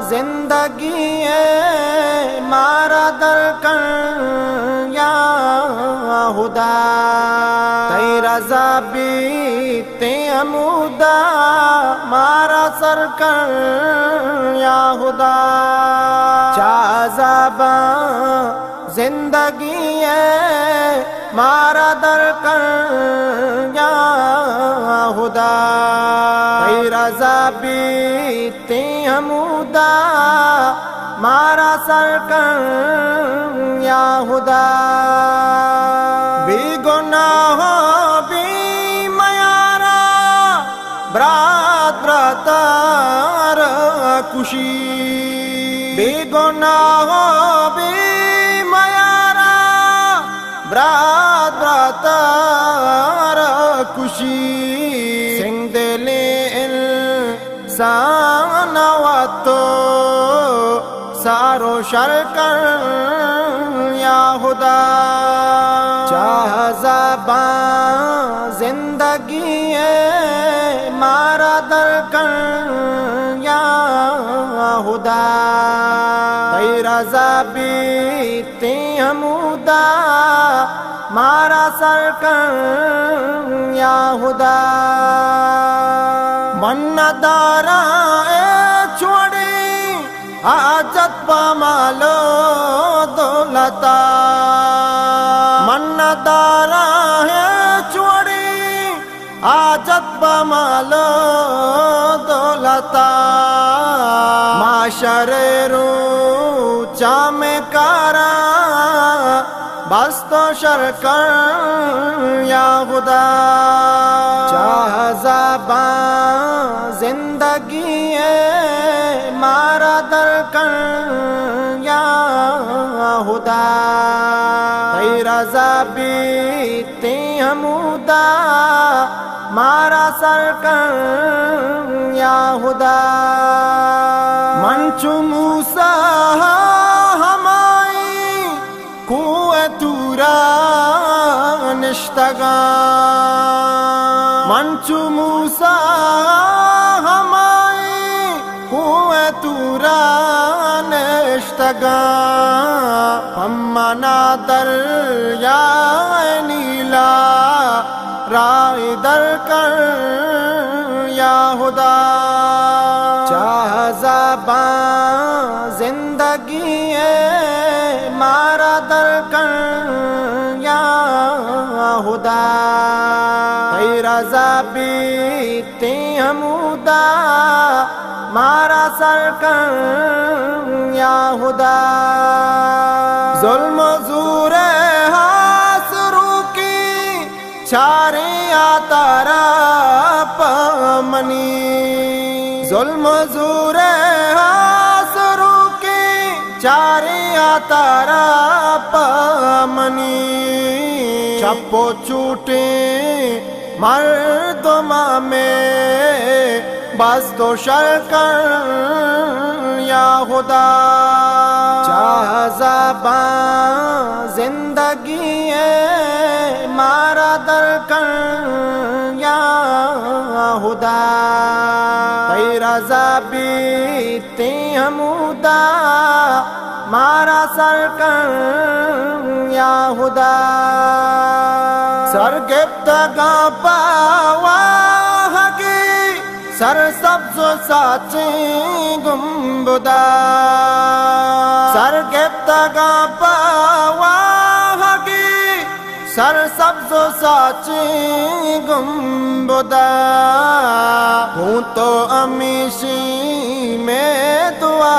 जिंदगी मारा दरकन या खुदा तेरा ज़ाबीते अमूदा मारा सरकन या खुदा चाज़ाबा जिंदगी मारा दरकन या खुदा तेरा ज़ाबीते अमूदा मारा सरकन या खुदा बेगुनाह बे मयारा ब्रातार कुशी बेगुनाह बे मयारा ब्रातार कुशी सिंधले सानवातो सारो शरकन या खुदा चाज़ाबा जिंदगी मारा दरकन या खुदा तेरा ज़ाबीते अमूदा मारा सरकन या खुदा मन्नदारा छोड़े आजत पमालो दौलता मन्नदारा है छोड़े आजत पमालो दौलता माशरे रू चामे कारा बस तो शरकन या खुदा चाज़ाबा जिंदगी मारा दरकन या खुदा तेरा ज़ाबीते अमूदा मारा सरकन या खुदा मंचू मूसा हमाई कुए तूरा निश्तगा मंचू मूसा हमाई कुए तूरा निश्तगा अम्मना दरिया नीला राय दरकन या खुदा चाज़ाबा जिंदगी मारा दरकन या खुदा तेरा ज़ाबीते अमूदा मारा सरकन या खुदा ज़ुल्म ज़ूरे हासरू की छारे तारा पमनी ज़ुल्म ज़ूरे हासरू की चारे तारा पमनी चप्पो चूटे मर्दमा में बस तो शरकन या खुदा चाज़ाबा जिंदगी मारा दरकन या खुदा तेरा ज़ाबीते अमूदा मारा सरकन या खुदा सरगिफ्तगा पावा हकी सर सब्ज़ साची गुंबुदा सरगिफ्तगा पावा हकी सर सब्ज़ साची गुंबुदा हूँ तो अमीशी में दुआ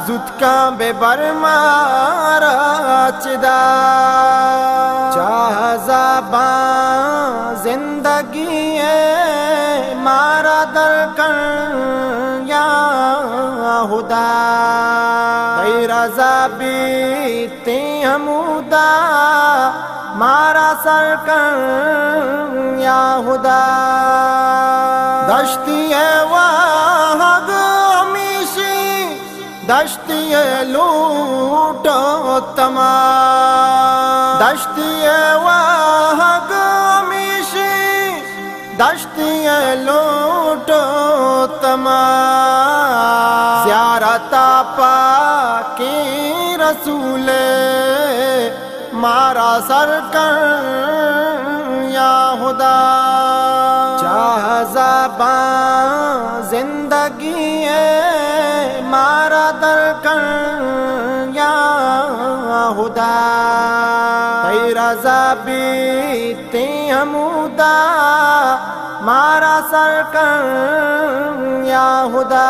जुत्का बेबर मारा चिदा चाज़ाबा जिंदगी मारा दरकन या खुदा रज़ा बीती हमूदा मारा सर कर या खुदा दश्ती वाहग हमीशी दश्ती लूटो तमाम दश्ती वाहग हमीशी दश्ती लूटो तमाम ज़ियारता पाकी रसूल मारा सर कर या खुदा चाह ज़बां जिंदगी मारा दर कर या खुदा तेरी रज़ा बीती हमूदा मारा सर कर या खुदा।